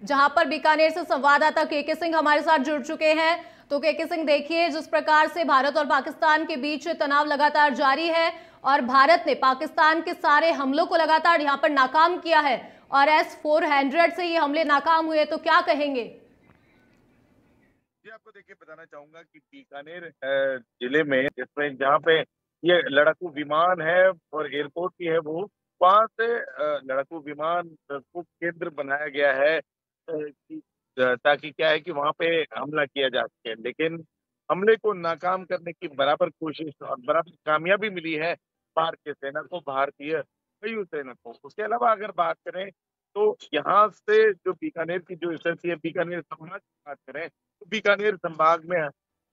जहां पर बीकानेर से संवाददाता केके सिंह हमारे साथ जुड़ चुके हैं। तो केके सिंह, देखिए जिस प्रकार से भारत और पाकिस्तान के बीच तनाव लगातार जारी है और भारत ने पाकिस्तान के सारे हमलों को लगातार यहां पर नाकाम किया है और S-400 से ये हमले नाकाम हुए, तो क्या कहेंगे? जी, आपको देखिए बताना चाहूंगा कि बीकानेर जिले में जिसमें जहाँ पे ये लड़ाकू विमान है और एयरपोर्ट भी है, वो वहां से लड़ाकू विमान को केंद्र बनाया गया है ताकि क्या है कि वहां पे हमला किया जा सके। लेकिन हमले को नाकाम करने की बराबर कोशिश और बराबर कामयाबी मिली है भारतीय सेना को, भारतीय वायु सेना को। उसके अलावा अगर बात करें तो यहाँ से जो बीकानेर की जो स्थिति है, बीकानेर संभाग की बात करें तो बीकानेर संभाग में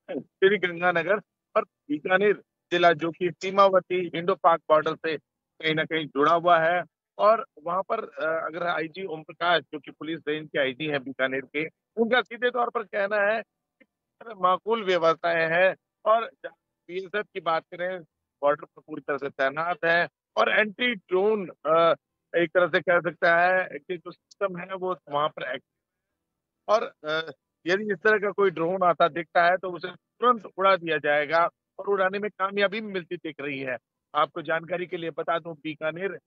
श्री गंगानगर और बीकानेर जिला जो कि सीमावर्ती इंडो पाक बॉर्डर से कहीं ना कहीं जुड़ा हुआ है। और वहां पर अगर आईजी ओम प्रकाश जो कि पुलिस रेंज के आईजी हैं बीकानेर के, उनका सीधे तौर पर कहना है कि माकूल व्यवस्थाएं हैं। और बीएसएफ की बात करें, बॉर्डर पर पूरी तरह से तैनात है और एंटी ड्रोन एक तरह से कह सकता है कि जो सिस्टम है वो वहां पर और यदि इस तरह का कोई ड्रोन आता दिखता है तो उसे तुरंत उड़ा दिया जाएगा और उड़ाने में कामयाबी भी मिलती दिख रही है। आपको जानकारी के लिए बता दूं, बीकानेर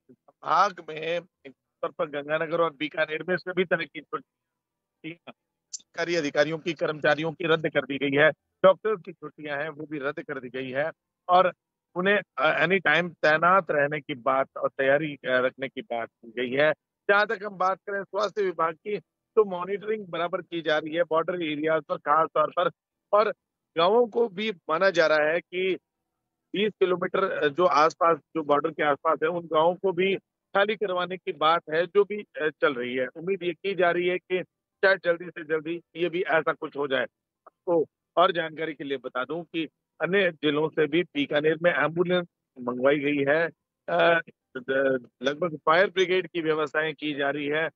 संभाग में एक तौर पर गंगानगर और बीकानेर में सभी तरह की छुट्टियां सरकारी अधिकारियों की, कर्मचारियों की रद्द कर दी गई है। डॉक्टर्स की छुट्टियां हैं वो भी रद्द कर दी गई है और उन्हें एनी टाइम तैनात रहने की बात और तैयारी रखने की बात की गई है। जहां तक हम बात करें स्वास्थ्य विभाग की, तो मॉनिटरिंग बराबर की जा रही है बॉर्डर एरियाज पर खास तौर पर। और गांवों को भी माना जा रहा है कि 20 किलोमीटर जो आसपास जो बॉर्डर के आसपास है उन गांवों को भी खाली करवाने की बात है, जो भी चल रही है। उम्मीद ये की जा रही है कि शायद जल्दी से जल्दी ये भी ऐसा कुछ हो जाए। तो और जानकारी के लिए बता दूं कि अन्य जिलों से भी बीकानेर में एम्बुलेंस मंगवाई गई है। लगभग फायर ब्रिगेड की व्यवस्थाएं की जा रही है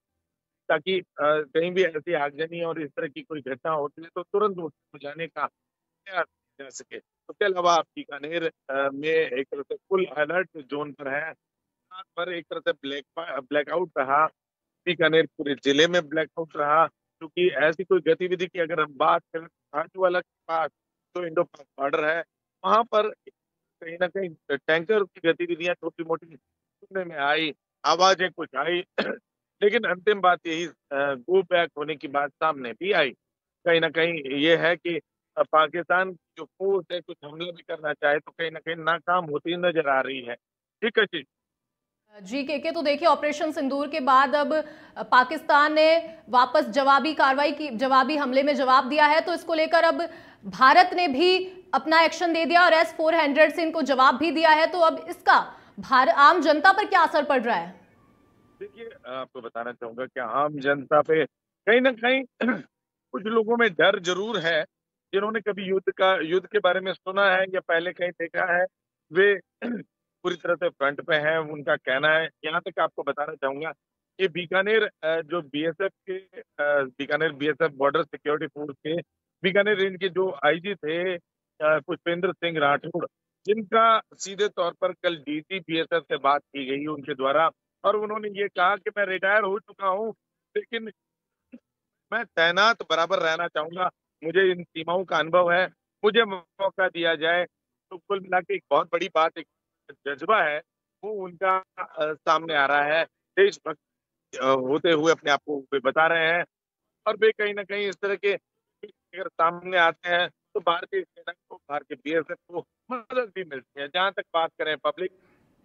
ताकि कहीं भी ऐसी आगजनी और इस तरह की कोई घटना होती है तो तुरंत उसको बुझाने का प्रयास किया जा सके। उसके अलावा आप बीकानेर में एक तरह से फुल अलर्ट जोन पर है। यहाँ पर एक तरह से ब्लैकआउट रहा, बीकानेर पूरे जिले में ब्लैकआउट रहा, क्योंकि ऐसी कोई गतिविधि की अगर हम बात करें खाजूवाला के पास जो इंडो पाक बॉर्डर है, वहां पर कहीं ना कहीं टैंकर की गतिविधियां छोटी मोटी सुनने में आई, आवाजें कुछ आई लेकिन अंतिम बात यही गो बैक होने की बात सामने भी आई। कहीं ना कहीं ये है कि पाकिस्तान जो फोर्स है कुछ हमला भी करना चाहे तो कहीं ना कहीं नाकाम होती नजर आ रही है। ठीक है जी। जी केके, तो देखिए ऑपरेशन सिंदूर के बाद अब पाकिस्तान ने वापस जवाबी कार्रवाई की, जवाबी हमले में जवाब दिया है। तो इसको लेकर अब भारत ने भी अपना एक्शन दे दिया और S-400 से इनको जवाब भी दिया है। तो अब इसका आम जनता पर क्या असर पड़ रहा है? देखिए, आपको बताना चाहूंगा कि आम जनता पे कहीं ना कहीं कुछ लोगों में डर जरूर है। जिन्होंने कभी युद्ध के बारे में सुना है या पहले कहीं देखा है, वे पूरी तरह से फ्रंट पे हैं। उनका कहना है, यहाँ तक आपको बताना चाहूंगा कि बीकानेर जो बीएसएफ के Bikaner BSF border security force के बीकानेर रेंज के जो आईजी थे पुष्पेंद्र सिंह राठौड़, जिनका सीधे तौर पर कल डीजी बीएसएफ से बात की गई उनके द्वारा, और उन्होंने ये कहा कि मैं रिटायर हो चुका हूँ लेकिन मैं तैनात बराबर रहना चाहूंगा। मुझे इन सीमाओं का अनुभव है, मुझे मौका दिया जाए। तो कुल मिला के एक बहुत बड़ी बात, एक जज्बा है वो उनका सामने आ रहा है। देशभक्त होते हुए अपने आप को वे बता रहे हैं और वे कहीं ना कहीं इस तरह के अगर सामने आते हैं तो भारतीय सेना को, भारतीय बीएसएफ को मदद भी मिलती है। जहां तक बात करें पब्लिक,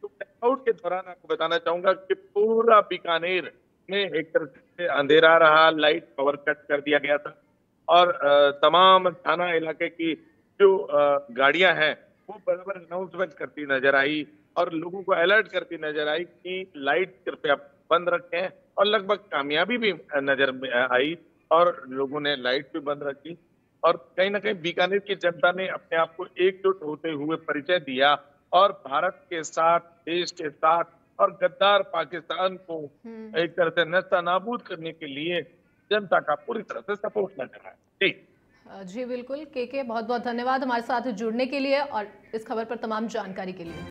तो ब्लैकआउट के दौरान आपको बताना चाहूंगा कि पूरा बीकानेर में एक तरह से अंधेरा रहा, लाइट पावर कट कर दिया गया था और तमाम थाना इलाके की जो गाड़ियां हैं वो बराबर अनाउंसमेंट करती नजर आई और लोगों को अलर्ट करती नजर आई कि लाइट कृपया बंद रखें, और लगभग कामयाबी भी नजर में आई और लोगों ने लाइट भी बंद रखी। और कहीं ना कहीं बीकानेर की जनता ने अपने आप को एकजुट होते हुए परिचय दिया और भारत के साथ, देश के साथ और गद्दार पाकिस्तान को एक तरह से नेस्ता नाबूद करने के लिए जनता का पूरी तरह से सपोर्ट नजर आया। जी। जी बिल्कुल केके, बहुत बहुत धन्यवाद हमारे साथ जुड़ने के लिए और इस खबर पर तमाम जानकारी के लिए।